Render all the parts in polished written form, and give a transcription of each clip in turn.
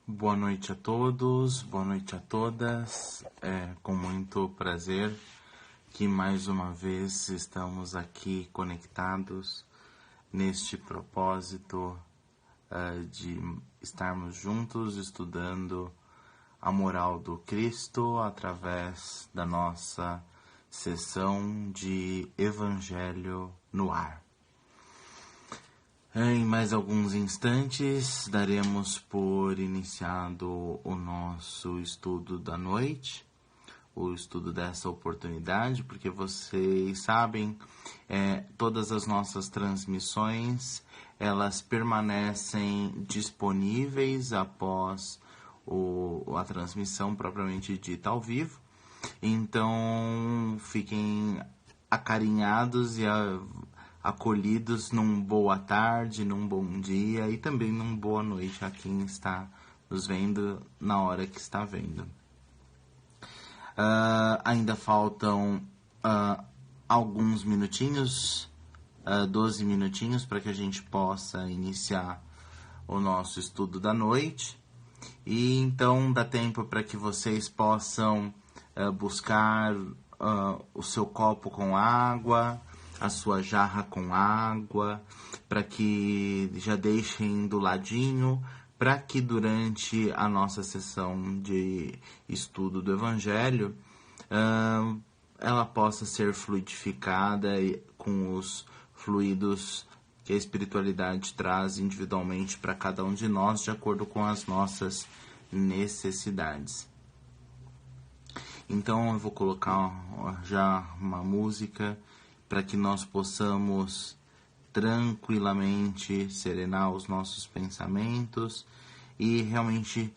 Boa noite a todos, boa noite a todas. É com muito prazer que mais uma vez estamos aqui conectados neste propósito de estarmos juntos estudando a moral do Cristo através da nossa sessão de Evangelho no Ar. Em mais alguns instantes, daremos por iniciado o nosso estudo da noite, o estudo dessa oportunidade, porque vocês sabem, todas as nossas transmissões, elas permanecem disponíveis após a transmissão propriamente dita ao vivo. Então, fiquem acarinhados e acolhidos num boa tarde, num bom dia e também num boa noite a quem está nos vendo na hora que está vendo. Ainda faltam alguns minutinhos, 12 minutinhos, para que a gente possa iniciar o nosso estudo da noite. E então dá tempo para que vocês possam buscar o seu copo com água, a sua jarra com água, para que já deixem do ladinho, para que durante a nossa sessão de estudo do Evangelho, ela possa ser fluidificada com os fluidos que a espiritualidade traz individualmente para cada um de nós, de acordo com as nossas necessidades. Então eu vou colocar já uma música para que nós possamos tranquilamente serenar os nossos pensamentos e realmente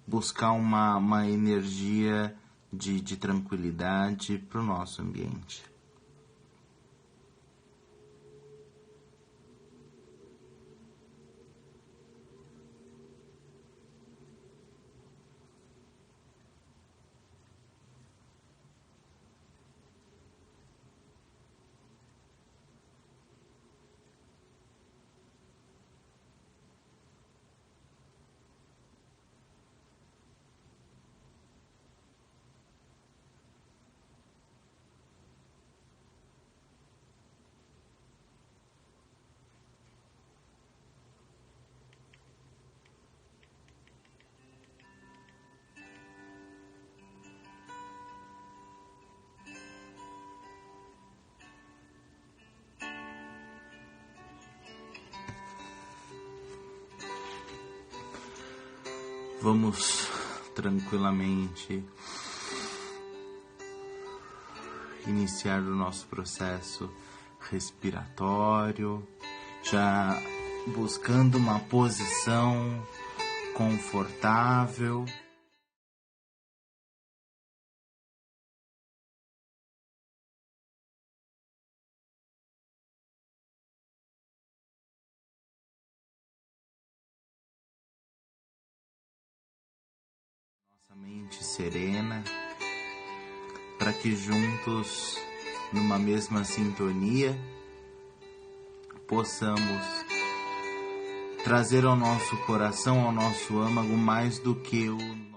buscar uma energia de tranquilidade para o nosso ambiente. Vamos tranquilamente iniciar o nosso processo respiratório, já buscando uma posição confortável. Nossa mente serena, para que juntos, numa mesma sintonia, possamos trazer ao nosso coração, ao nosso âmago, mais do que o nosso.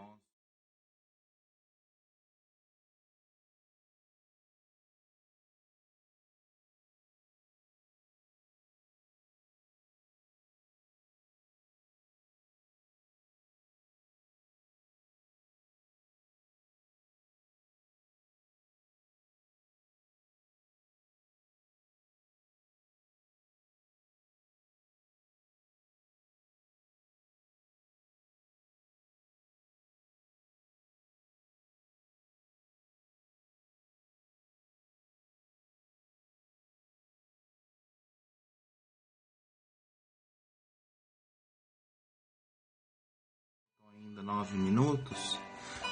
Ainda 9 minutos,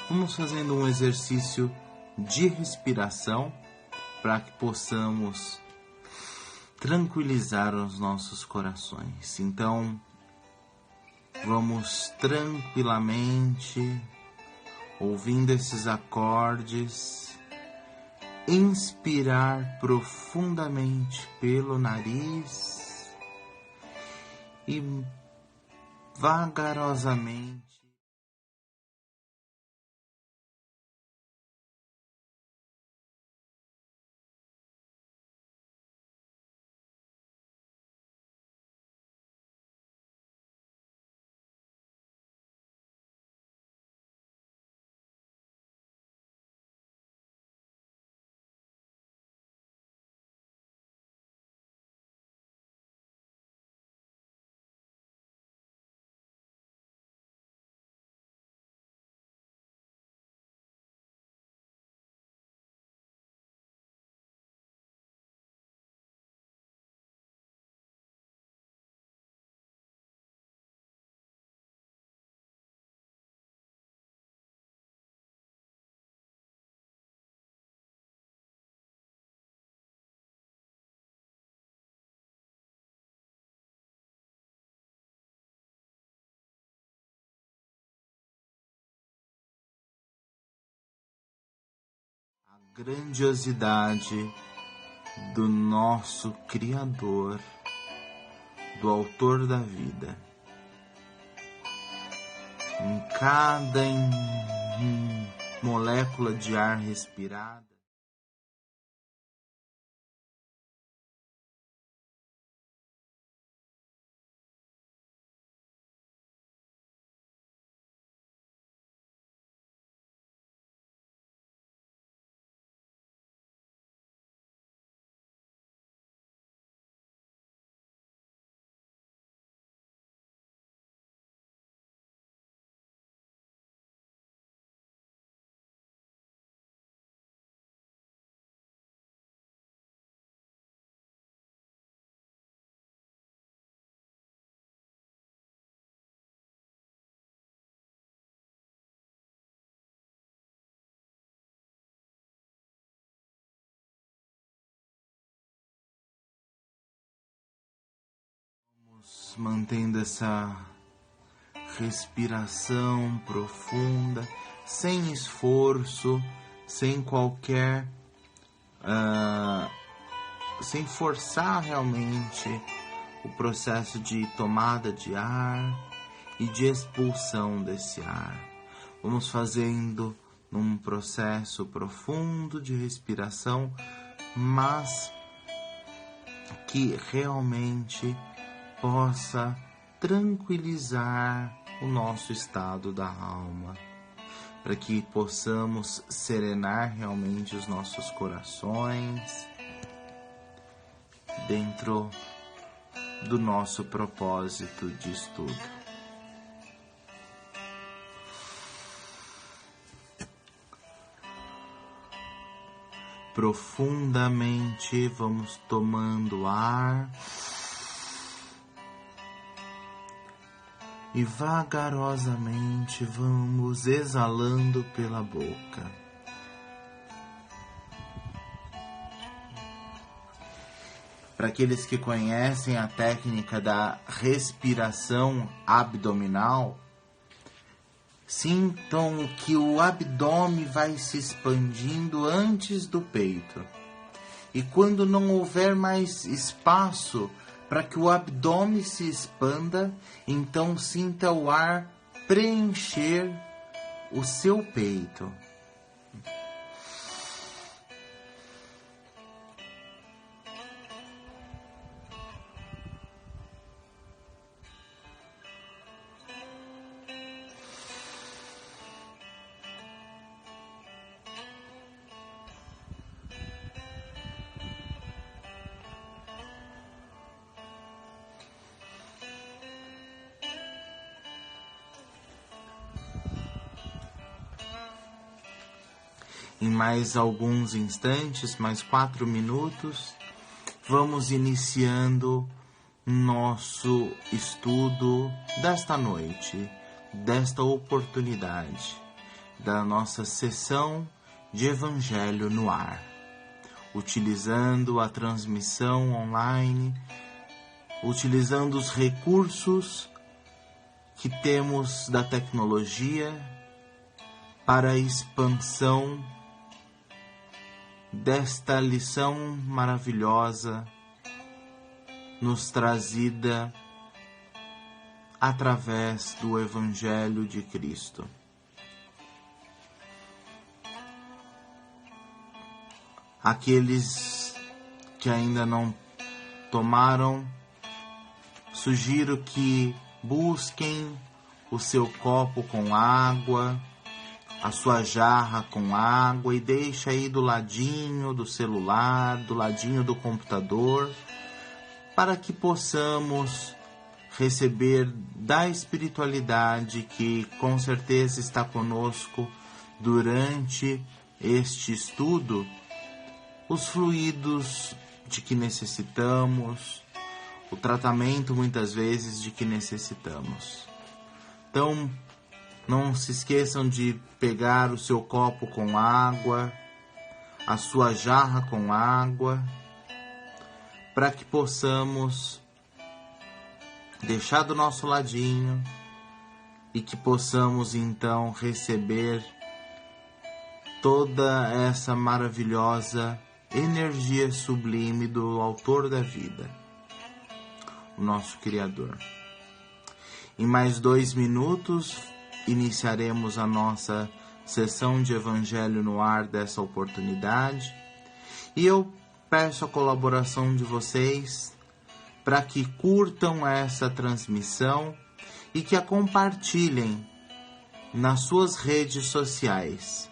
vamos fazendo um exercício de respiração para que possamos tranquilizar os nossos corações. Então, vamos tranquilamente, ouvindo esses acordes, inspirar profundamente pelo nariz e vagarosamente a grandiosidade do nosso Criador, do Autor da vida. Em cada molécula de ar respirada, mantendo essa respiração profunda, sem esforço, sem qualquer, sem forçar realmente o processo de tomada de ar e de expulsão desse ar. Vamos fazendo num processo profundo de respiração, mas que realmente possa tranquilizar o nosso estado da alma, para que possamos serenar realmente os nossos corações dentro do nosso propósito de estudo. Profundamente vamos tomando ar e vagarosamente vamos exalando pela boca. Para aqueles que conhecem a técnica da respiração abdominal, sintam que o abdômen vai se expandindo antes do peito. E quando não houver mais espaço para que o abdômen se expanda, então sinta o ar preencher o seu peito. Em mais alguns instantes, mais 4 minutos, vamos iniciando nosso estudo desta noite, desta oportunidade, da nossa sessão de Evangelho no Ar, utilizando a transmissão online, utilizando os recursos que temos da tecnologia para a expansão desta lição maravilhosa nos trazida através do Evangelho de Cristo. Aqueles que ainda não tomaram, sugiro que busquem o seu copo com água, a sua jarra com água, e deixe aí do ladinho do celular, do ladinho do computador, para que possamos receber da espiritualidade que com certeza está conosco durante este estudo, os fluidos de que necessitamos, o tratamento muitas vezes de que necessitamos. Então, não se esqueçam de pegar o seu copo com água, a sua jarra com água, para que possamos deixar do nosso ladinho e que possamos então receber toda essa maravilhosa energia sublime do Autor da vida, o nosso Criador. Em mais 2 minutos, iniciaremos a nossa sessão de Evangelho no ar dessa oportunidade, e eu peço a colaboração de vocês para que curtam essa transmissão e que a compartilhem nas suas redes sociais,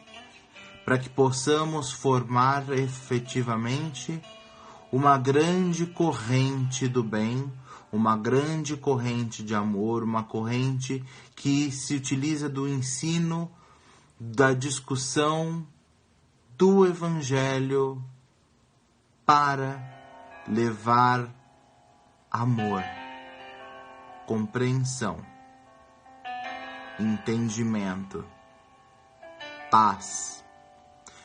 para que possamos formar efetivamente uma grande corrente do bem, uma grande corrente de amor, uma corrente que se utiliza do ensino, da discussão do Evangelho para levar amor, compreensão, entendimento, paz,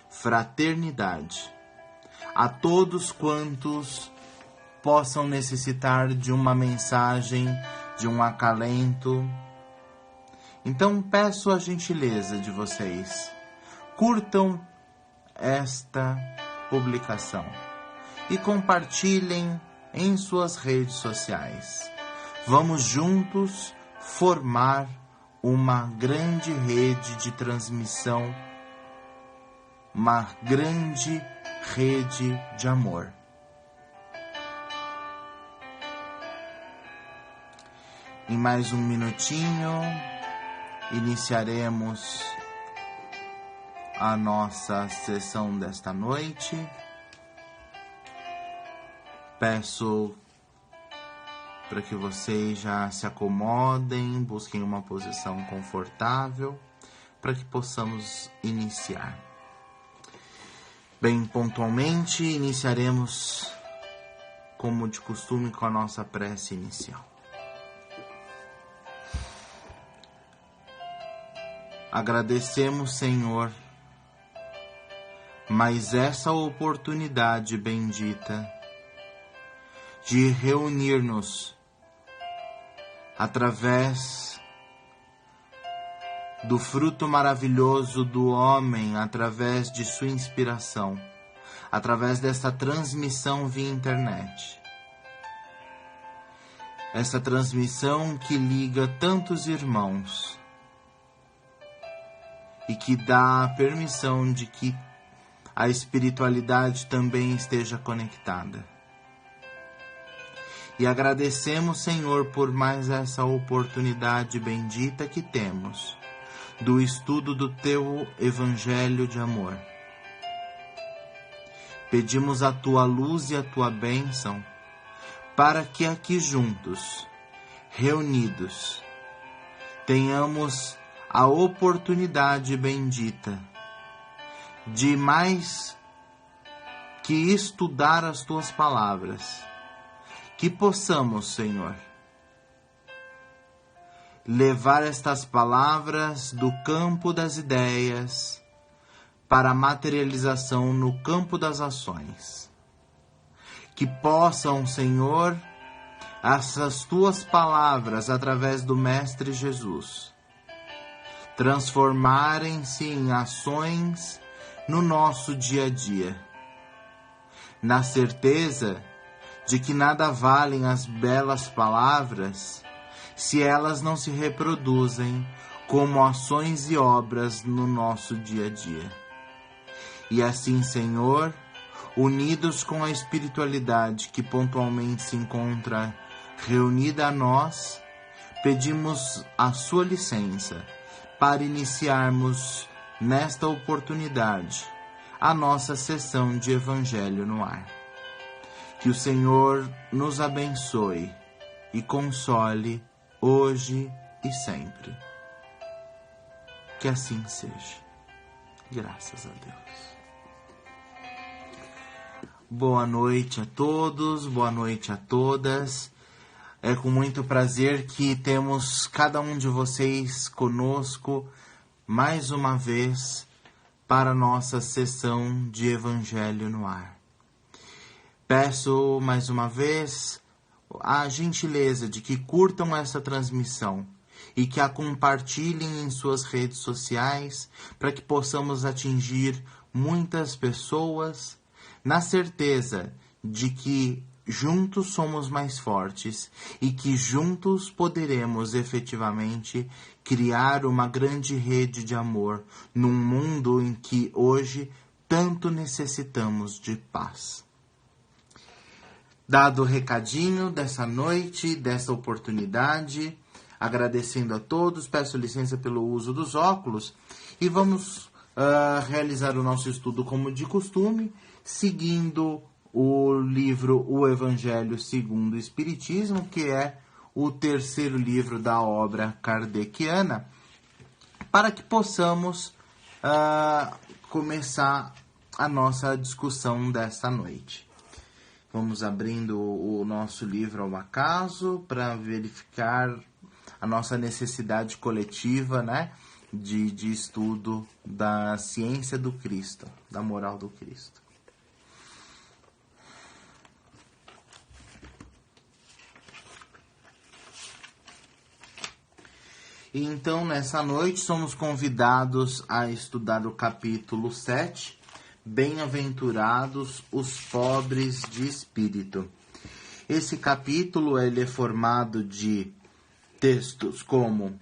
fraternidade a todos quantos possam necessitar de uma mensagem, de um acalento. Então peço a gentileza de vocês, curtam esta publicação e compartilhem em suas redes sociais. Vamos juntos formar uma grande rede de transmissão, uma grande rede de amor. Em mais 1 minutinho, iniciaremos a nossa sessão desta noite. Peço para que vocês já se acomodem, busquem uma posição confortável, para que possamos iniciar. Bem pontualmente, iniciaremos, como de costume, com a nossa prece inicial. Agradecemos, Senhor, mais essa oportunidade bendita de reunir-nos através do fruto maravilhoso do homem, através de sua inspiração, através desta transmissão via internet. Essa transmissão que liga tantos irmãos e que dá a permissão de que a espiritualidade também esteja conectada. E agradecemos, Senhor, por mais essa oportunidade bendita que temos do estudo do Teu Evangelho de amor. Pedimos a Tua luz e a Tua bênção para que aqui juntos, reunidos, tenhamos a oportunidade bendita de mais que estudar as Tuas palavras, que possamos, Senhor, levar estas palavras do campo das ideias para a materialização no campo das ações. Que possam, Senhor, essas Tuas palavras, através do Mestre Jesus, transformarem-se em ações no nosso dia a dia, na certeza de que nada valem as belas palavras se elas não se reproduzem como ações e obras no nosso dia a dia. E assim, Senhor, unidos com a espiritualidade que pontualmente se encontra reunida a nós, pedimos a sua licença para iniciarmos nesta oportunidade a nossa sessão de Evangelho no Ar. Que o Senhor nos abençoe e console hoje e sempre. Que assim seja. Graças a Deus. Boa noite a todos, boa noite a todas. É com muito prazer que temos cada um de vocês conosco mais uma vez para a nossa sessão de Evangelho no Ar. Peço mais uma vez a gentileza de que curtam essa transmissão e que a compartilhem em suas redes sociais para que possamos atingir muitas pessoas, na certeza de que juntos somos mais fortes e que juntos poderemos efetivamente criar uma grande rede de amor num mundo em que hoje tanto necessitamos de paz. Dado o recadinho dessa noite, dessa oportunidade, agradecendo a todos, peço licença pelo uso dos óculos e vamos realizar o nosso estudo como de costume, seguindo o livro O Evangelho segundo o Espiritismo, que é o terceiro livro da obra kardeciana, para que possamos começar a nossa discussão desta noite. Vamos abrindo o nosso livro ao acaso para verificar a nossa necessidade coletiva, né, de estudo da ciência do Cristo, da moral do Cristo. E então, nessa noite, somos convidados a estudar o capítulo 7, Bem-aventurados os pobres de espírito. Esse capítulo ele é formado de textos como: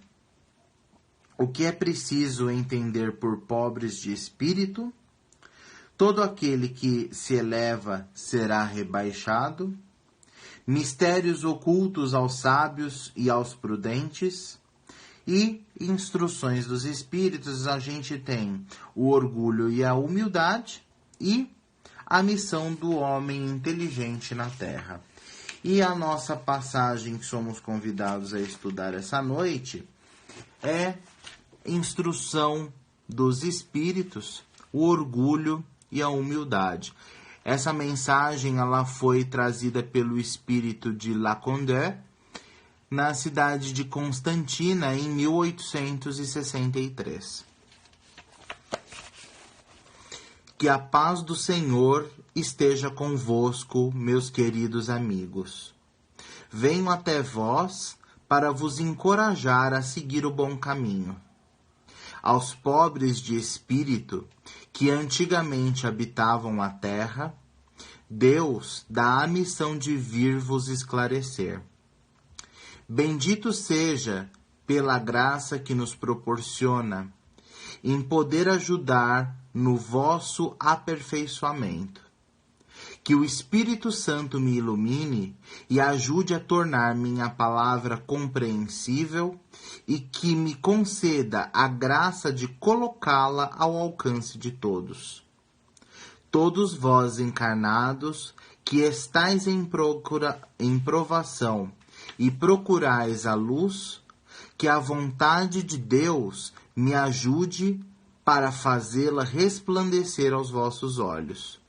o que é preciso entender por pobres de espírito? Todo aquele que se eleva será rebaixado. Mistérios ocultos aos sábios e aos prudentes. E instruções dos espíritos, a gente tem o orgulho e a humildade e a missão do homem inteligente na Terra. E a nossa passagem que somos convidados a estudar essa noite é instrução dos espíritos, o orgulho e a humildade. Essa mensagem ela foi trazida pelo espírito de Lacordaire, na cidade de Constantina, em 1863. Que a paz do Senhor esteja convosco, meus queridos amigos. Venho até vós para vos encorajar a seguir o bom caminho. Aos pobres de espírito, que antigamente habitavam a terra, Deus dá a missão de vir vos esclarecer. Bendito seja pela graça que nos proporciona em poder ajudar no vosso aperfeiçoamento. Que o Espírito Santo me ilumine e ajude a tornar minha palavra compreensível e que me conceda a graça de colocá-la ao alcance de todos. Todos vós encarnados, que estáis em provação e procurais a luz, que a vontade de Deus me ajude para fazê-la resplandecer aos vossos olhos.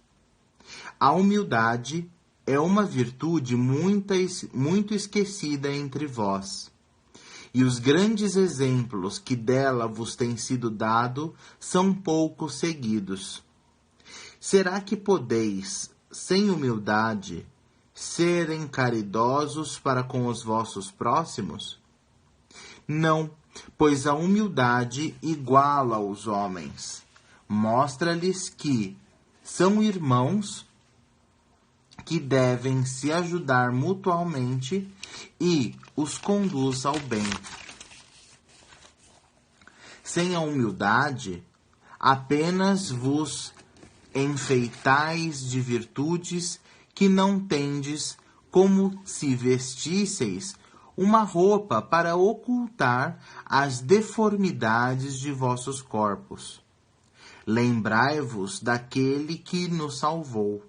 A humildade é uma virtude muito esquecida entre vós, e os grandes exemplos que dela vos têm sido dado são pouco seguidos. Será que podeis, sem humildade, serem caridosos para com os vossos próximos? Não, pois a humildade iguala os homens. Mostra-lhes que são irmãos, que devem se ajudar mutuamente e os conduz ao bem. Sem a humildade, apenas vos enfeitais de virtudes que não tendes, como se vestisseis uma roupa para ocultar as deformidades de vossos corpos. Lembrai-vos daquele que nos salvou.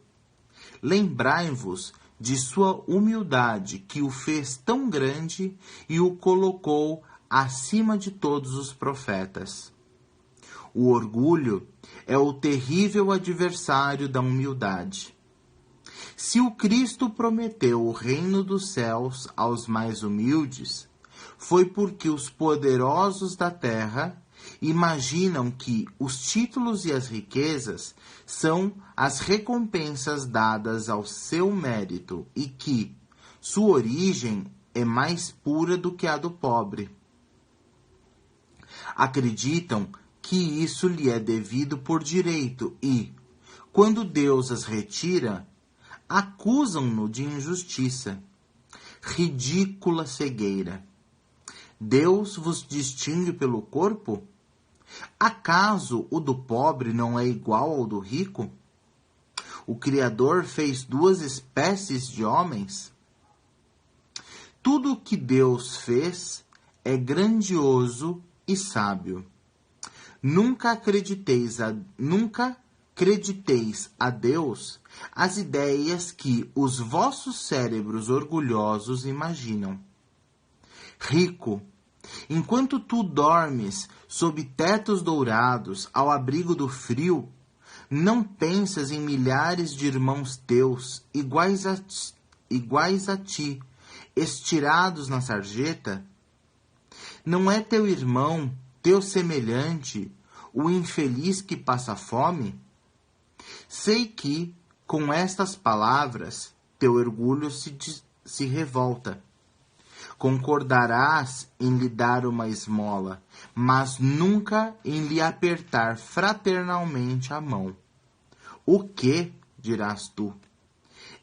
Lembrai-vos de sua humildade, que o fez tão grande e o colocou acima de todos os profetas. O orgulho é o terrível adversário da humildade. Se o Cristo prometeu o reino dos céus aos mais humildes, foi porque os poderosos da terra imaginam que os títulos e as riquezas são as recompensas dadas ao seu mérito e que sua origem é mais pura do que a do pobre. Acreditam que isso lhe é devido por direito e, quando Deus as retira, acusam-no de injustiça. Ridícula cegueira! Deus vos distingue pelo corpo? Acaso o do pobre não é igual ao do rico? O Criador fez duas espécies de homens? Tudo o que Deus fez é grandioso e sábio. Nunca acrediteis a Deus as ideias que os vossos cérebros orgulhosos imaginam. Rico, enquanto tu dormes sob tetos dourados ao abrigo do frio, não pensas em milhares de irmãos teus, iguais a ti, estirados na sarjeta? Não é teu irmão, teu semelhante, o infeliz que passa fome? Sei que, com estas palavras, teu orgulho se revolta. Concordarás em lhe dar uma esmola, mas nunca em lhe apertar fraternalmente a mão. O que, dirás tu?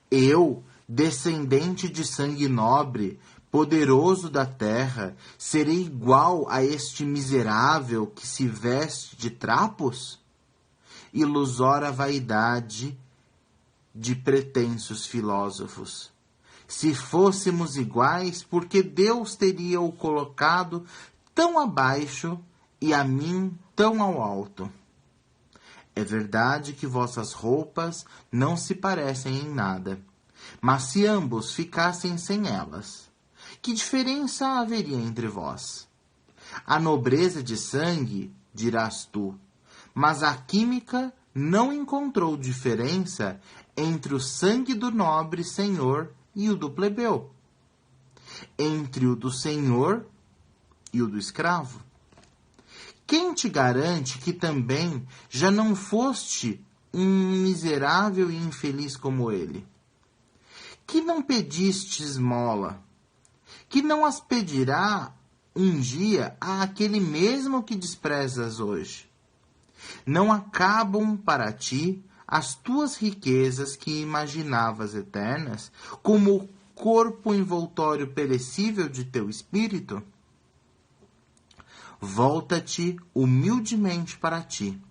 Eu, descendente de sangue nobre, poderoso da terra, serei igual a este miserável que se veste de trapos? Ilusória vaidade de pretensos filósofos. Se fôssemos iguais, por que Deus teria o colocado tão abaixo e a mim tão ao alto? É verdade que vossas roupas não se parecem em nada, mas se ambos ficassem sem elas, que diferença haveria entre vós? A nobreza de sangue, dirás tu, mas a química não encontrou diferença entre o sangue do nobre senhor e o do plebeu, entre o do senhor e o do escravo. Quem te garante que também já não foste um miserável e infeliz como ele? Que não pediste esmola, que não as pedirá um dia àquele mesmo que desprezas hoje? Não acabam para ti as tuas riquezas que imaginavas eternas, como o corpo envoltório perecível de teu espírito? Volta-te humildemente para ti.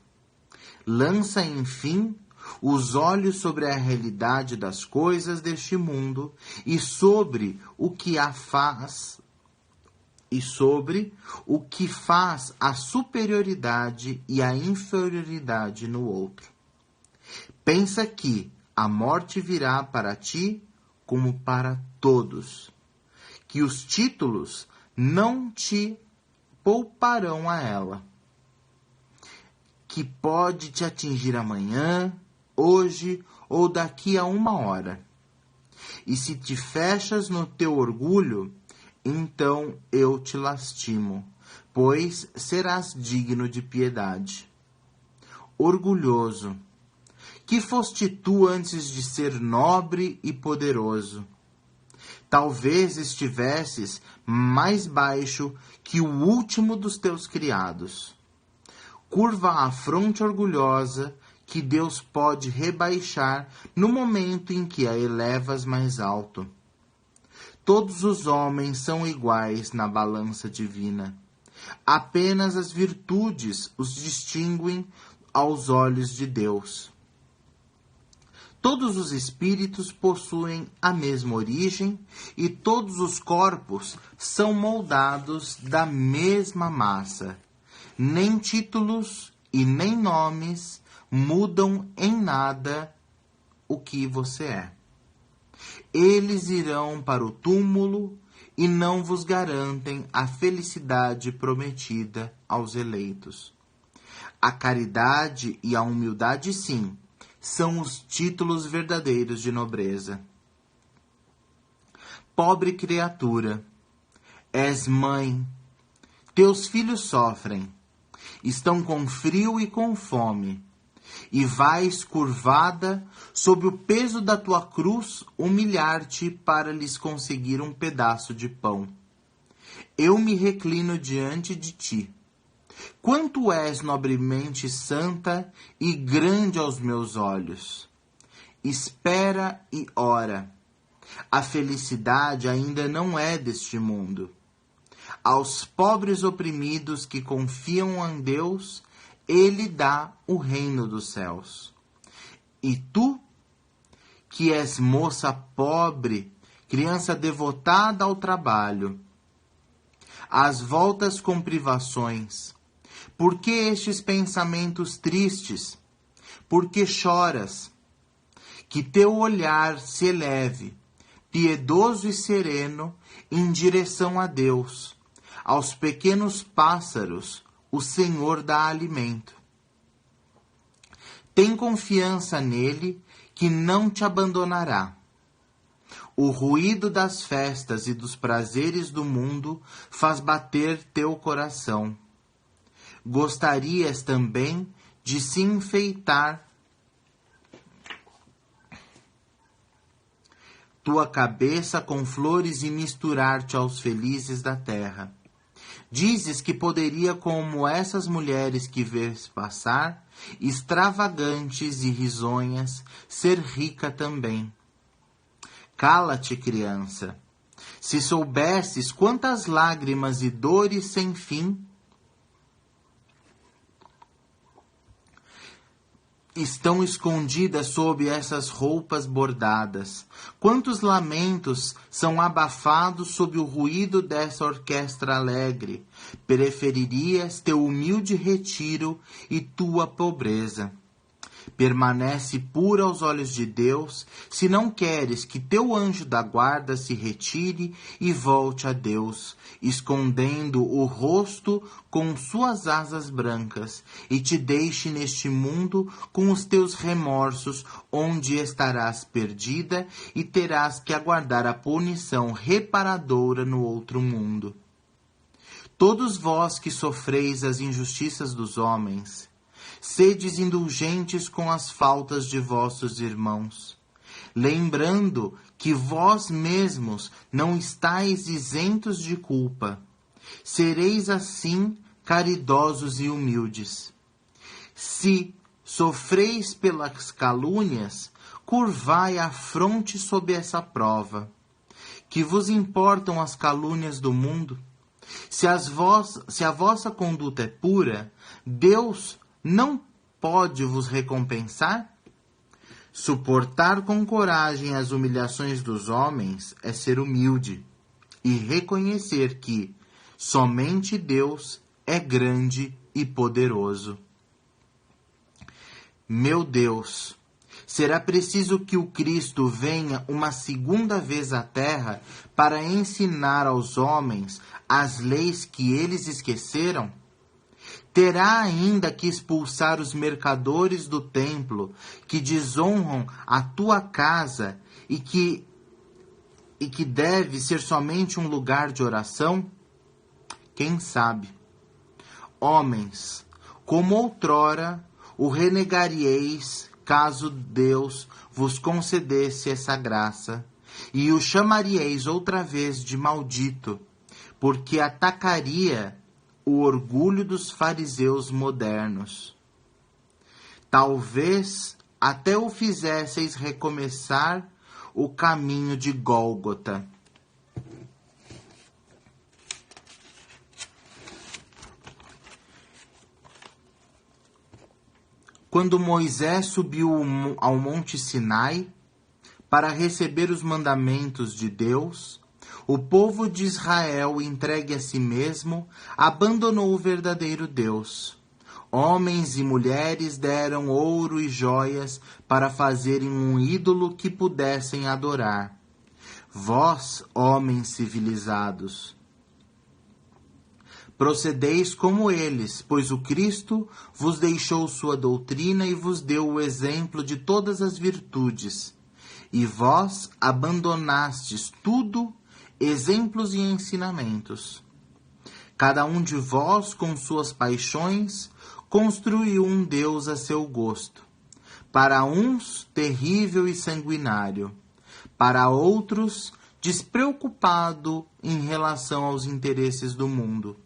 Lança, enfim, os olhos sobre a realidade das coisas deste mundo e sobre o que faz a superioridade e a inferioridade no outro. Pensa que a morte virá para ti como para todos, que os títulos não te pouparão a ela, que pode te atingir amanhã, hoje ou daqui a 1 hora. E se te fechas no teu orgulho, então eu te lastimo, pois serás digno de piedade. Orgulhoso, que foste tu antes de ser nobre e poderoso? Talvez estivesses mais baixo que o último dos teus criados. Curva a fronte orgulhosa, que Deus pode rebaixar no momento em que a elevas mais alto. Todos os homens são iguais na balança divina. Apenas as virtudes os distinguem aos olhos de Deus. Todos os espíritos possuem a mesma origem e todos os corpos são moldados da mesma massa. Nem títulos e nem nomes mudam em nada o que você é. Eles irão para o túmulo e não vos garantem a felicidade prometida aos eleitos. A caridade e a humildade, sim, são os títulos verdadeiros de nobreza. Pobre criatura, és mãe, teus filhos sofrem, estão com frio e com fome, e vais curvada sob o peso da tua cruz humilhar-te para lhes conseguir um pedaço de pão. Eu me reclino diante de ti. Quanto és nobremente santa e grande aos meus olhos. Espera e ora. A felicidade ainda não é deste mundo. Aos pobres oprimidos que confiam em Deus, Ele dá o reino dos céus. E tu, que és moça pobre, criança devotada ao trabalho, às voltas com privações, por que estes pensamentos tristes? Por que choras? Que teu olhar se eleve, piedoso e sereno, em direção a Deus. Aos pequenos pássaros, o Senhor dá alimento. Tem confiança nele, que não te abandonará. O ruído das festas e dos prazeres do mundo faz bater teu coração. Gostarias também de se enfeitar tua cabeça com flores e misturar-te aos felizes da terra. Dizes que poderia, como essas mulheres que vês passar, extravagantes e risonhas, ser rica também. Cala-te, criança. Se soubesses quantas lágrimas e dores sem fim estão escondidas sob essas roupas bordadas. Quantos lamentos são abafados sob o ruído dessa orquestra alegre. Preferirias teu humilde retiro e tua pobreza. Permanece pura aos olhos de Deus, se não queres que teu anjo da guarda se retire e volte a Deus, escondendo o rosto com suas asas brancas, e te deixe neste mundo com os teus remorsos, onde estarás perdida e terás que aguardar a punição reparadora no outro mundo. Todos vós que sofreis as injustiças dos homens, sedes indulgentes com as faltas de vossos irmãos, lembrando que vós mesmos não estáis isentos de culpa. Sereis assim caridosos e humildes. Se sofreis pelas calúnias, curvai a fronte sob essa prova. Que vos importam as calúnias do mundo? Se a vossa conduta é pura, Deus não pode vos recompensar? Suportar com coragem as humilhações dos homens é ser humilde e reconhecer que somente Deus é grande e poderoso. Meu Deus, será preciso que o Cristo venha uma segunda vez à Terra para ensinar aos homens as leis que eles esqueceram? Terá ainda que expulsar os mercadores do templo que desonram a tua casa e que deve ser somente um lugar de oração? Quem sabe? Homens, como outrora o renegaríeis caso Deus vos concedesse essa graça, e o chamaríeis outra vez de maldito, porque atacaria o orgulho dos fariseus modernos. Talvez até o fizesseis recomeçar o caminho de Gólgota. Quando Moisés subiu ao Monte Sinai para receber os mandamentos de Deus, o povo de Israel, entregue a si mesmo, abandonou o verdadeiro Deus. Homens e mulheres deram ouro e joias para fazerem um ídolo que pudessem adorar. Vós, homens civilizados, procedeis como eles, pois o Cristo vos deixou sua doutrina e vos deu o exemplo de todas as virtudes. E vós abandonastes tudo, exemplos e ensinamentos. Cada um de vós, com suas paixões, construiu um Deus a seu gosto. Para uns, terrível e sanguinário. Para outros, despreocupado em relação aos interesses do mundo.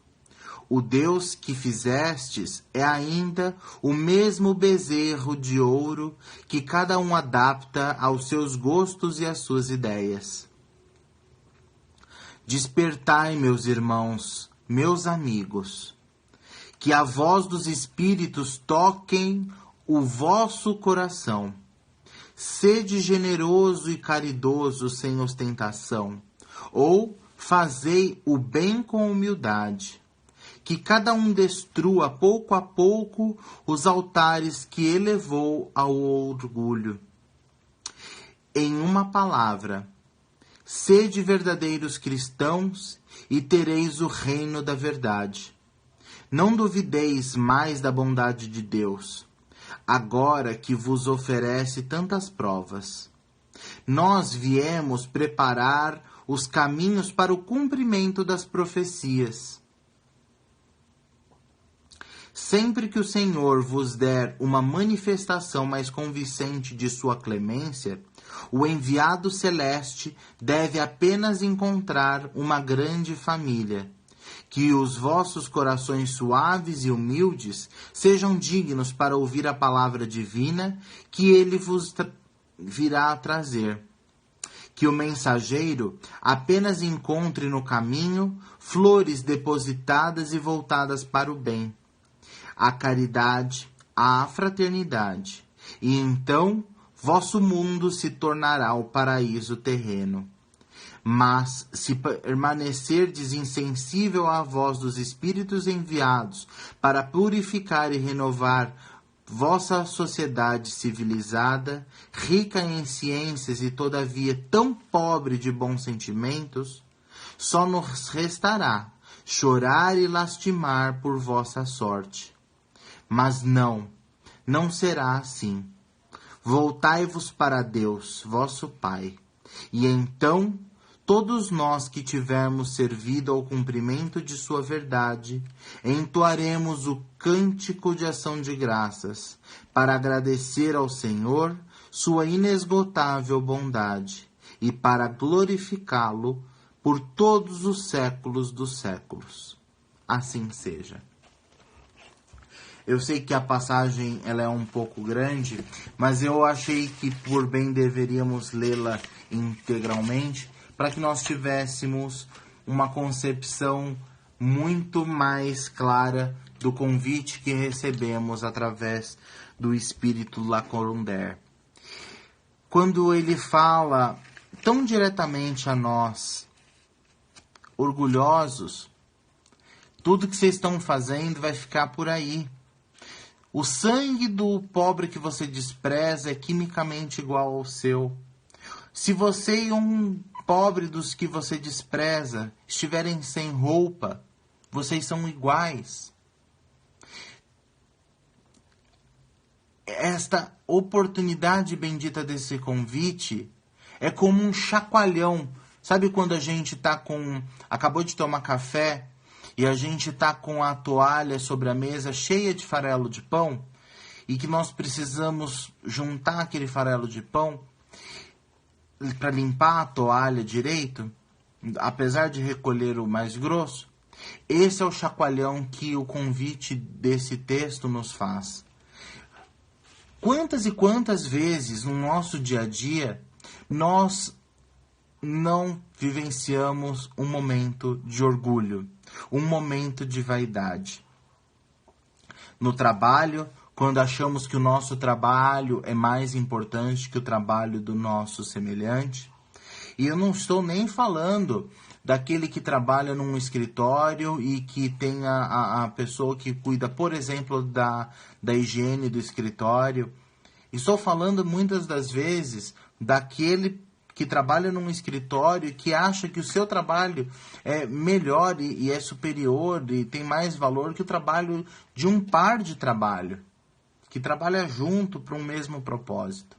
O Deus que fizestes é ainda o mesmo bezerro de ouro que cada um adapta aos seus gostos e às suas ideias. Despertai, meus irmãos, meus amigos, que a voz dos Espíritos toquem o vosso coração. Sede generoso e caridoso sem ostentação, ou fazei o bem com humildade. Que cada um destrua pouco a pouco os altares que elevou ao orgulho. Em uma palavra, sede verdadeiros cristãos e tereis o reino da verdade. Não duvideis mais da bondade de Deus, agora que vos oferece tantas provas. Nós viemos preparar os caminhos para o cumprimento das profecias. Sempre que o Senhor vos der uma manifestação mais convincente de sua clemência, o enviado celeste deve apenas encontrar uma grande família. Que os vossos corações suaves e humildes sejam dignos para ouvir a palavra divina que ele vos virá a trazer. Que o mensageiro apenas encontre no caminho flores depositadas e voltadas para o bem, a caridade, a fraternidade, e então vosso mundo se tornará o paraíso terreno. Mas, se permanecerdes insensível à voz dos Espíritos enviados para purificar e renovar vossa sociedade civilizada, rica em ciências e todavia tão pobre de bons sentimentos, só nos restará chorar e lastimar por vossa sorte. Mas não será assim. Voltai-vos para Deus, vosso Pai, e então todos nós que tivermos servido ao cumprimento de sua verdade, entoaremos o cântico de ação de graças, para agradecer ao Senhor sua inesgotável bondade, e para glorificá-lo por todos os séculos dos séculos. Assim seja. Eu sei que a passagem ela é um pouco grande, mas eu achei que por bem deveríamos lê-la integralmente para que nós tivéssemos uma concepção muito mais clara do convite que recebemos através do Espírito Lacordaire. Quando ele fala tão diretamente a nós, orgulhosos, tudo que vocês estão fazendo vai ficar por aí. O sangue do pobre que você despreza é quimicamente igual ao seu. Se você e um pobre dos que você despreza estiverem sem roupa, vocês são iguais. Esta oportunidade bendita desse convite é como um chacoalhão. Sabe quando a gente acabou de tomar café e a gente está com a toalha sobre a mesa cheia de farelo de pão e que nós precisamos juntar aquele farelo de pão para limpar a toalha direito, apesar de recolher o mais grosso? Esse é o chacoalhão que o convite desse texto nos faz. Quantas e quantas vezes no nosso dia a dia nós não vivenciamos um momento de orgulho, um momento de vaidade? No trabalho, quando achamos que o nosso trabalho é mais importante que o trabalho do nosso semelhante. E eu não estou nem falando daquele que trabalha num escritório e que tem a pessoa que cuida, por exemplo, da higiene do escritório. Estou falando muitas das vezes daquele que trabalha num escritório e que acha que o seu trabalho é melhor e é superior e tem mais valor que o trabalho de um par de trabalho, que trabalha junto para um mesmo propósito.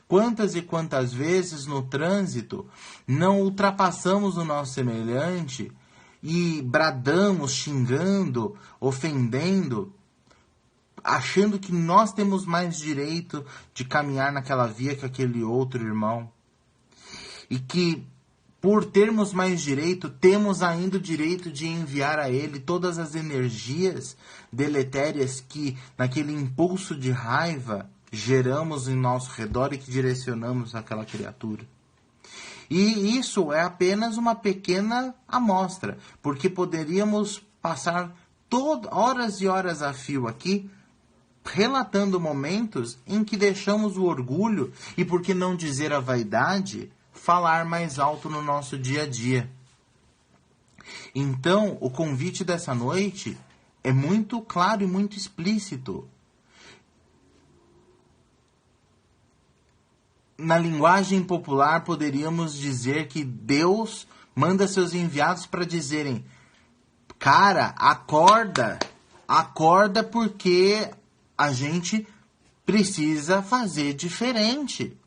Quantas e quantas vezes no trânsito não ultrapassamos o nosso semelhante e bradamos, xingando, ofendendo, achando que nós temos mais direito de caminhar naquela via que aquele outro irmão. E que, por termos mais direito, temos ainda o direito de enviar a ele todas as energias deletérias que, naquele impulso de raiva, geramos em nosso redor e que direcionamos àquela criatura. E isso é apenas uma pequena amostra, porque poderíamos passar horas e horas a fio aqui, relatando momentos em que deixamos o orgulho e, por que não dizer a vaidade, falar mais alto no nosso dia a dia. Então, o convite dessa noite é muito claro e muito explícito. Na linguagem popular, poderíamos dizer que Deus manda seus enviados para dizerem: cara, acorda, acorda porque a gente precisa fazer diferente.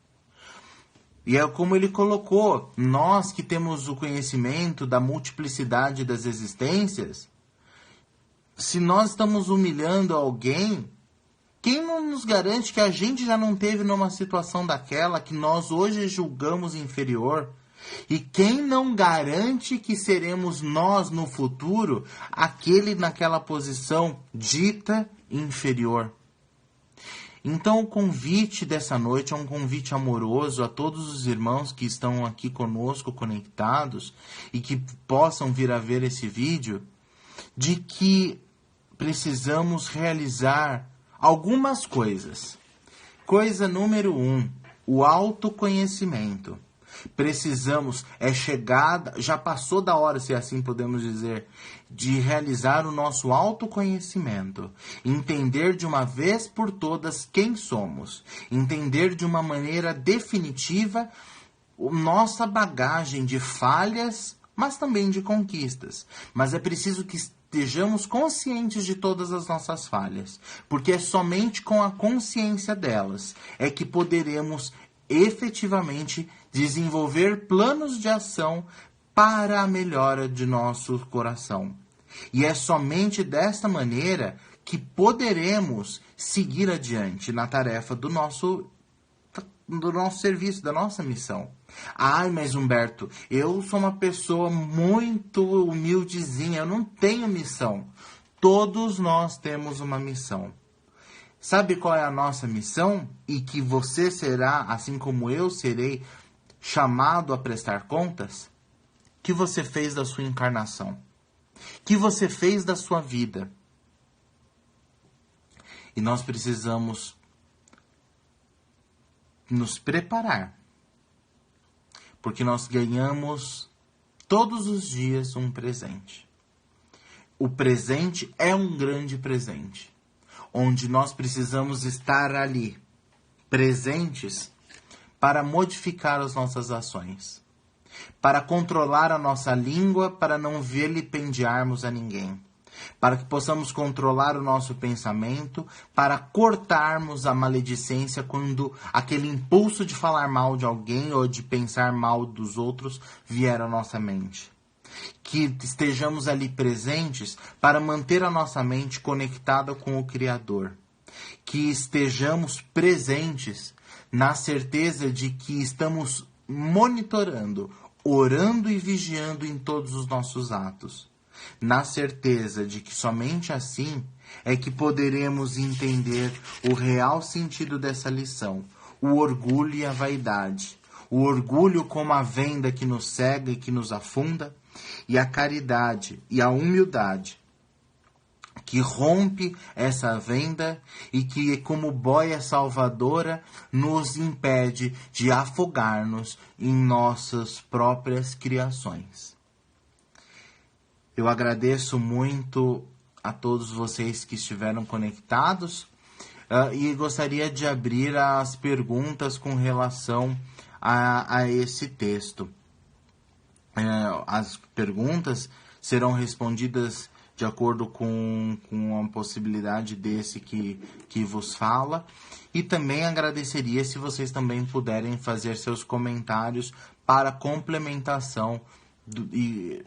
E é como ele colocou, nós que temos o conhecimento da multiplicidade das existências, se nós estamos humilhando alguém, quem não nos garante que a gente já não teve numa situação daquela que nós hoje julgamos inferior? E quem não garante que seremos nós no futuro aquele naquela posição dita inferior? Então o convite dessa noite é um convite amoroso a todos os irmãos que estão aqui conosco conectados e que possam vir a ver esse vídeo, de que precisamos realizar algumas coisas. Coisa número 1, o autoconhecimento. Precisamos, já passou da hora, se assim podemos dizer, de realizar o nosso autoconhecimento. Entender de uma vez por todas quem somos. Entender de uma maneira definitiva nossa bagagem de falhas, mas também de conquistas. Mas é preciso que estejamos conscientes de todas as nossas falhas, porque é somente com a consciência delas é que poderemos efetivamente desenvolver planos de ação para a melhora de nosso coração. E é somente desta maneira que poderemos seguir adiante na tarefa do nosso serviço, da nossa missão. Ai, mas Humberto, eu sou uma pessoa muito humildezinha, eu não tenho missão. Todos nós temos uma missão. Sabe qual é a nossa missão? E que você será, assim como eu serei, chamado a prestar contas? O que você fez da sua encarnação? O que você fez da sua vida? E nós precisamos nos preparar, porque nós ganhamos todos os dias um presente. O presente é um grande presente, onde nós precisamos estar ali, presentes, para modificar as nossas ações, para controlar a nossa língua, para não vilipendiarmos a ninguém, para que possamos controlar o nosso pensamento, para cortarmos a maledicência quando aquele impulso de falar mal de alguém ou de pensar mal dos outros vier à nossa mente. Que estejamos ali presentes para manter a nossa mente conectada com o Criador. Que estejamos presentes na certeza de que estamos monitorando, orando e vigiando em todos os nossos atos. na certeza de que somente assim é que poderemos entender o real sentido dessa lição, o orgulho e a vaidade. O orgulho como a venda que nos cega e que nos afunda, e a caridade e a humildade que rompe essa venda e que, como boia salvadora, nos impede de afogar-nos em nossas próprias criações. Eu agradeço muito a todos vocês que estiveram conectados e gostaria de abrir as perguntas com relação a esse texto. As perguntas serão respondidas de acordo com a possibilidade desse que vos fala. E também agradeceria se vocês também puderem fazer seus comentários para complementação e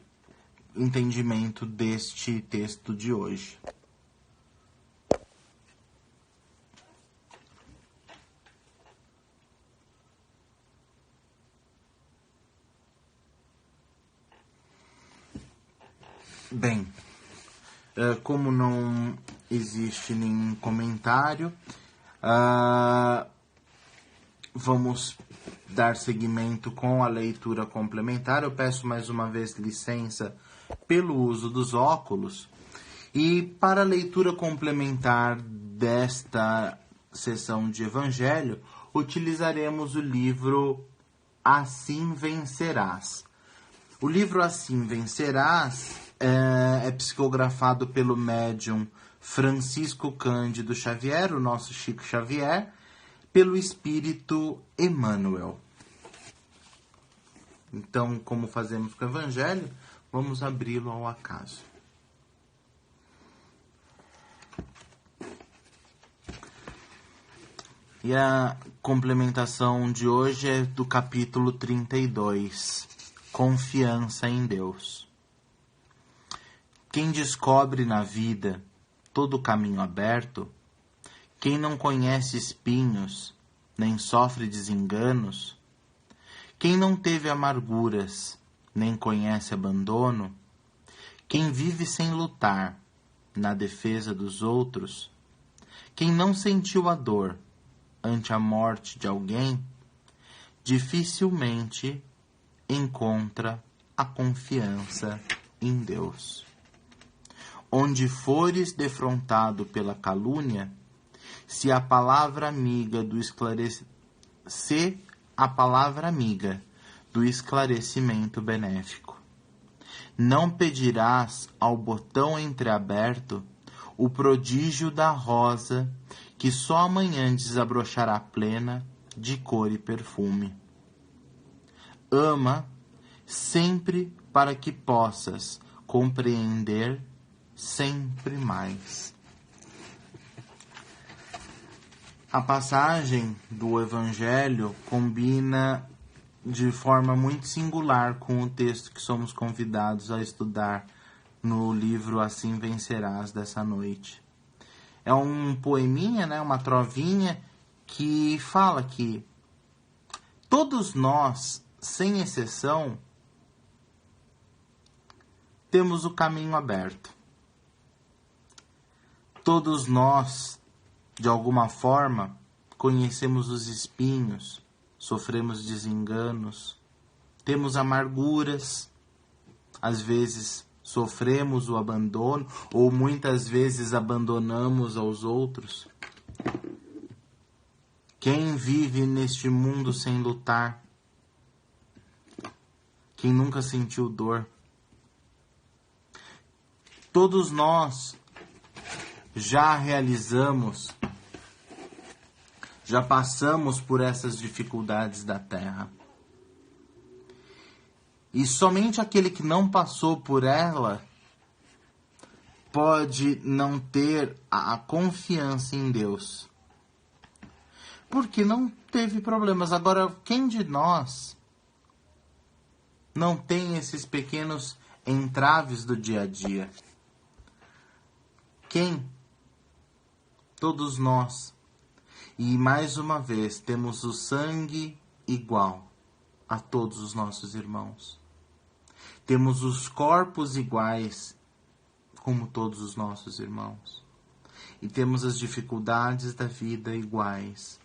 entendimento deste texto de hoje. Bem, como não existe nenhum comentário, vamos dar seguimento com a leitura complementar. Eu peço mais uma vez licença pelo uso dos óculos. E para a leitura complementar desta sessão de Evangelho, utilizaremos o livro Assim Vencerás. O livro Assim Vencerás é psicografado pelo médium Francisco Cândido Xavier, o nosso Chico Xavier, pelo espírito Emmanuel. Então, como fazemos com o Evangelho, vamos abri-lo ao acaso. E a complementação de hoje é do capítulo 32, Confiança em Deus. Quem descobre na vida todo o caminho aberto, quem não conhece espinhos, nem sofre desenganos, quem não teve amarguras, nem conhece abandono, quem vive sem lutar na defesa dos outros, quem não sentiu a dor ante a morte de alguém, dificilmente encontra a confiança em Deus. Onde fores defrontado pela calúnia, se a palavra amiga do esclarecimento benéfico. Não pedirás ao botão entreaberto o prodígio da rosa que só amanhã desabrochará plena de cor e perfume. Ama sempre para que possas compreender sempre mais. A passagem do Evangelho combina de forma muito singular com o texto que somos convidados a estudar no livro Assim Vencerás dessa noite. É um poeminha, né, uma trovinha que fala que todos nós, sem exceção, temos o caminho aberto. Todos nós, de alguma forma, conhecemos os espinhos, sofremos desenganos, temos amarguras, às vezes sofremos o abandono ou muitas vezes abandonamos aos outros. Quem vive neste mundo sem lutar? Quem nunca sentiu dor? Todos nós já realizamos, já passamos por essas dificuldades da terra. E somente aquele que não passou por ela pode não ter a confiança em Deus. Porque não teve problemas. Agora, quem de nós não tem esses pequenos entraves do dia a dia? Quem? Todos nós. E mais uma vez temos o sangue igual a todos os nossos irmãos. Temos os corpos iguais como todos os nossos irmãos. E temos as dificuldades da vida iguais,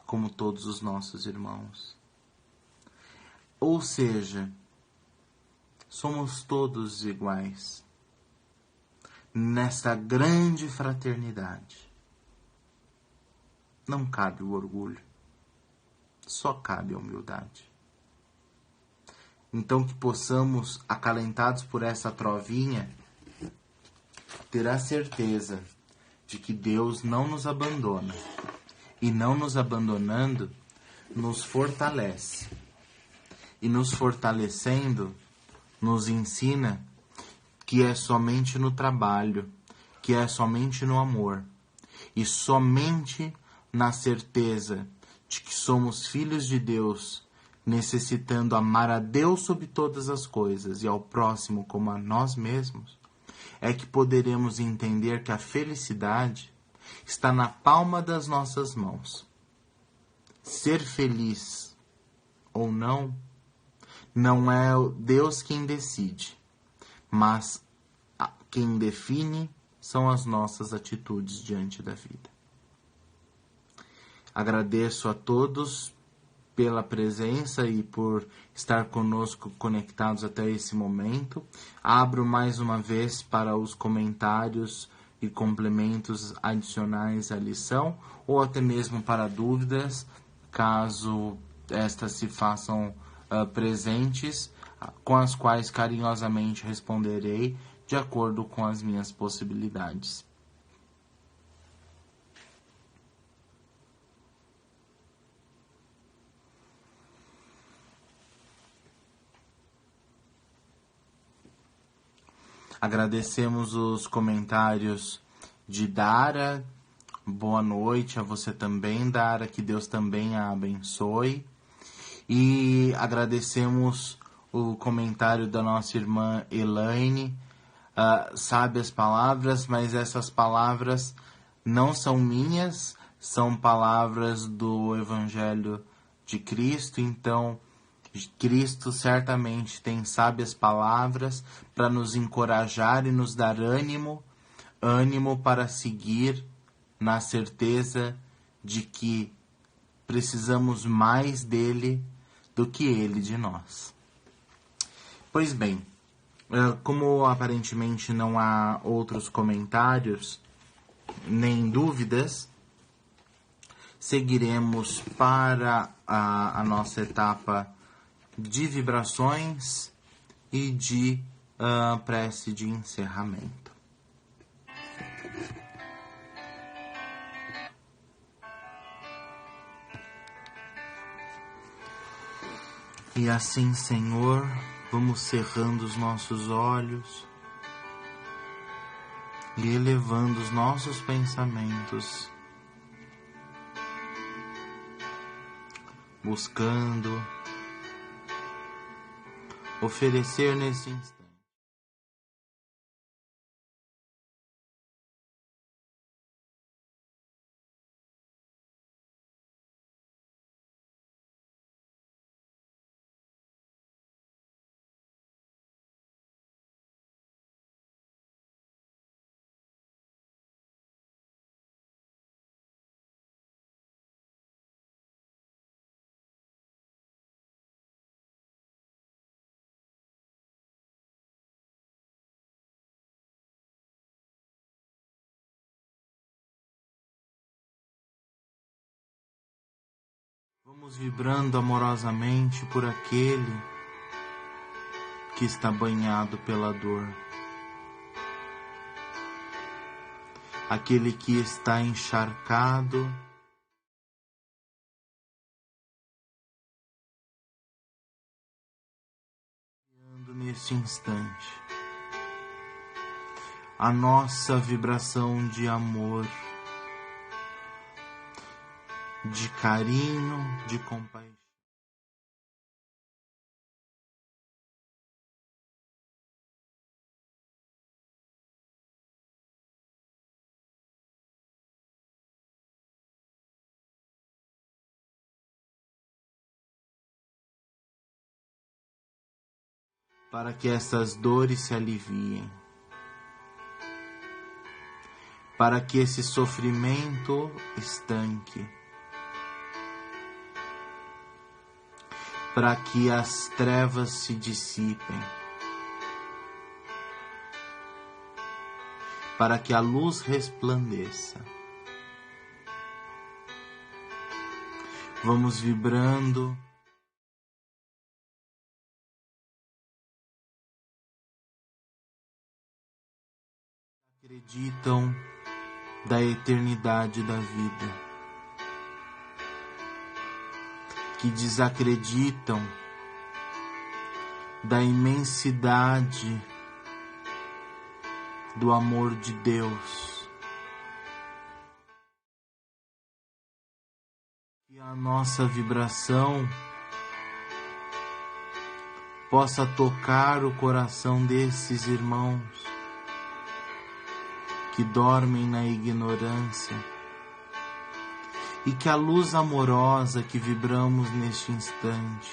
como todos os nossos irmãos. Ou seja, somos todos iguais nesta grande fraternidade. Não cabe o orgulho, só cabe a humildade. Então que possamos, acalentados por essa trovinha, ter a certeza de que Deus não nos abandona. E não nos abandonando, nos fortalece. E nos fortalecendo, nos ensina que é somente no trabalho, que é somente no amor. E somente na certeza de que somos filhos de Deus, necessitando amar a Deus sobre todas as coisas e ao próximo como a nós mesmos, é que poderemos entender que a felicidade está na palma das nossas mãos. Ser feliz ou não, não é Deus quem decide, mas quem define são as nossas atitudes diante da vida. Agradeço a todos pela presença e por estar conosco conectados até esse momento. Abro mais uma vez para os comentários e complementos adicionais à lição, ou até mesmo para dúvidas, caso estas se façam presentes, com as quais carinhosamente responderei de acordo com as minhas possibilidades. Agradecemos os comentários de Dara. Boa noite a você também, Dara. Que Deus também a abençoe. E agradecemos o comentário da nossa irmã Elaine. Sábias palavras, mas essas palavras não são minhas, são palavras do Evangelho de Cristo. Então, Cristo certamente tem sábias palavras para nos encorajar e nos dar ânimo para seguir na certeza de que precisamos mais dele do que ele de nós. Pois bem, como aparentemente não há outros comentários nem dúvidas, seguiremos para a nossa etapa de vibrações e de prece de encerramento. E assim, Senhor, vamos cerrando os nossos olhos e elevando os nossos pensamentos, buscando oferecer nesse instante vamos vibrando amorosamente por aquele que está banhado pela dor, aquele que está encharcado neste instante. A nossa vibração de amor, de carinho, de compaixão. Para que essas dores se aliviem. para que esse sofrimento estanque, para que as trevas se dissipem, para que a luz resplandeça. Vamos vibrando acreditam da eternidade da vida, que desacreditam da imensidade do amor de Deus, que a nossa vibração possa tocar o coração desses irmãos que dormem na ignorância, e que a luz amorosa que vibramos neste instante,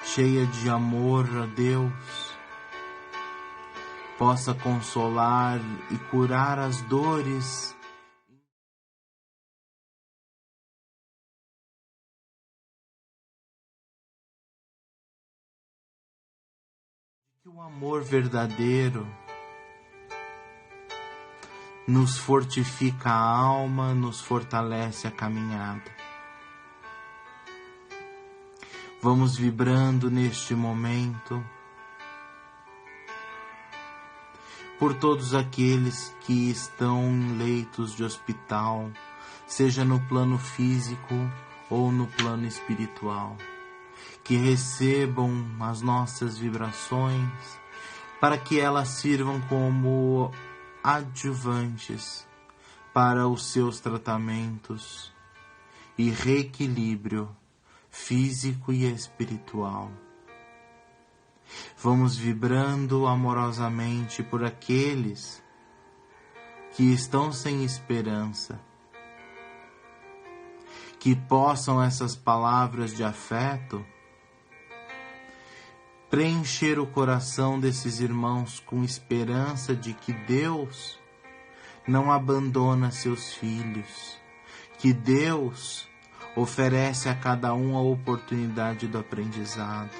cheia de amor a Deus, possa consolar e curar as dores que o amor verdadeiro nos fortifica a alma, nos fortalece a caminhada. Vamos vibrando neste momento por todos aqueles que estão em leitos de hospital, seja no plano físico ou no plano espiritual, que recebam as nossas vibrações para que elas sirvam como adjuvantes para os seus tratamentos e reequilíbrio físico e espiritual. Vamos vibrando amorosamente por aqueles que estão sem esperança, que possam essas palavras de afeto preencher o coração desses irmãos com esperança de que Deus não abandona seus filhos, que Deus oferece a cada um a oportunidade do aprendizado,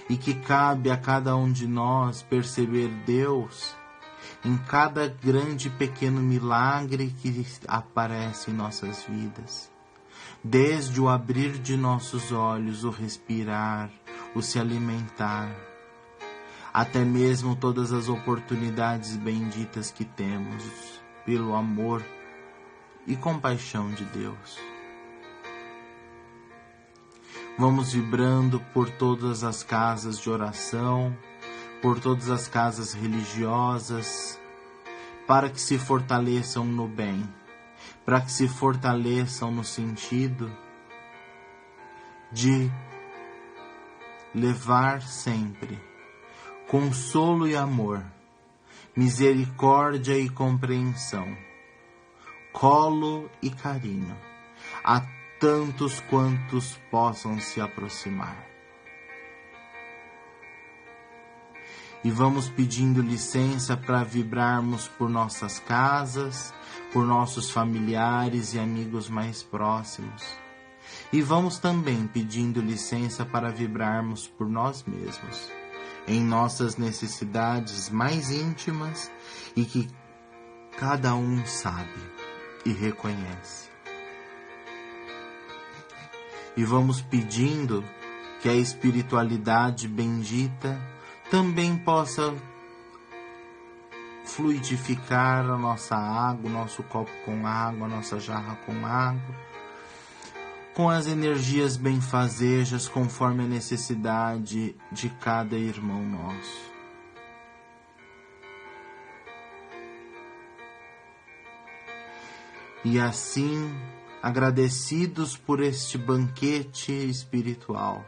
e que cabe a cada um de nós perceber Deus em cada grande e pequeno milagre que aparece em nossas vidas, desde o abrir de nossos olhos, o respirar, o se alimentar, até mesmo todas as oportunidades benditas que temos pelo amor e compaixão de Deus. Vamos vibrando por todas as casas de oração, por todas as casas religiosas, para que se fortaleçam no bem, para que se fortaleçam no sentido de levar sempre consolo e amor, misericórdia e compreensão, colo e carinho a tantos quantos possam se aproximar. E vamos pedindo licença para vibrarmos por nossas casas, por nossos familiares e amigos mais próximos. E vamos também pedindo licença para vibrarmos por nós mesmos, em nossas necessidades mais íntimas e que cada um sabe e reconhece. E vamos pedindo que a espiritualidade bendita também possa fluidificar a nossa água, o nosso copo com água, a nossa jarra com água, com as energias benfazejas conforme a necessidade de cada irmão nosso. E assim, agradecidos por este banquete espiritual,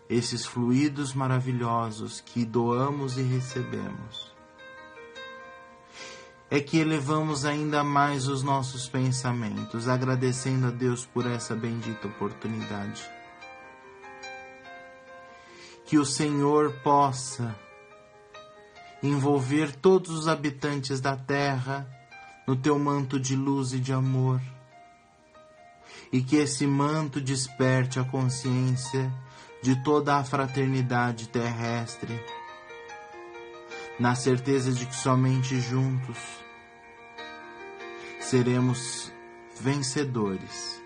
esses fluidos maravilhosos que doamos e recebemos, é que elevamos ainda mais os nossos pensamentos, agradecendo a Deus por essa bendita oportunidade. Que o Senhor possa envolver todos os habitantes da terra no teu manto de luz e de amor, e que esse manto desperte a consciência de toda a fraternidade terrestre, na certeza de que somente juntos seremos vencedores,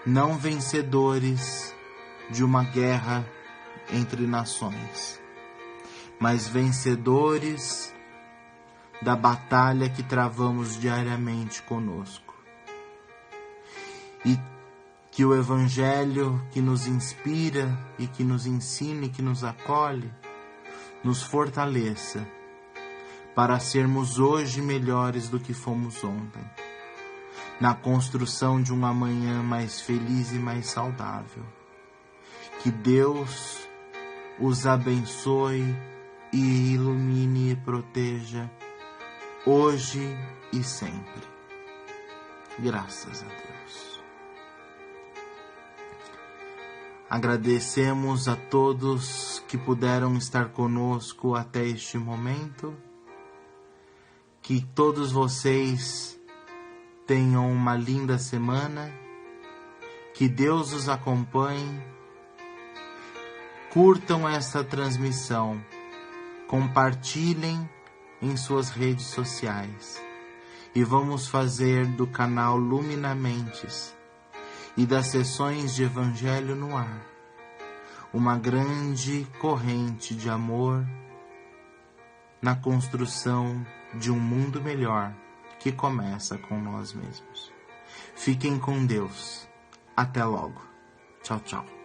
não vencedores de uma guerra entre nações, mas vencedores da batalha que travamos diariamente conosco. E que o Evangelho que nos inspira e que nos ensina e que nos acolhe, nos fortaleça para sermos hoje melhores do que fomos ontem, na construção de um amanhã mais feliz e mais saudável. Que Deus os abençoe e ilumine e proteja hoje e sempre. Graças a Deus. Agradecemos a todos que puderam estar conosco até este momento. Que todos vocês tenham uma linda semana. Que Deus os acompanhe. Curtam esta transmissão. Compartilhem em suas redes sociais. E vamos fazer do canal Luminamentes e das sessões de Evangelho no Ar uma grande corrente de amor na construção de um mundo melhor que começa com nós mesmos. Fiquem com Deus. Até logo. Tchau, tchau.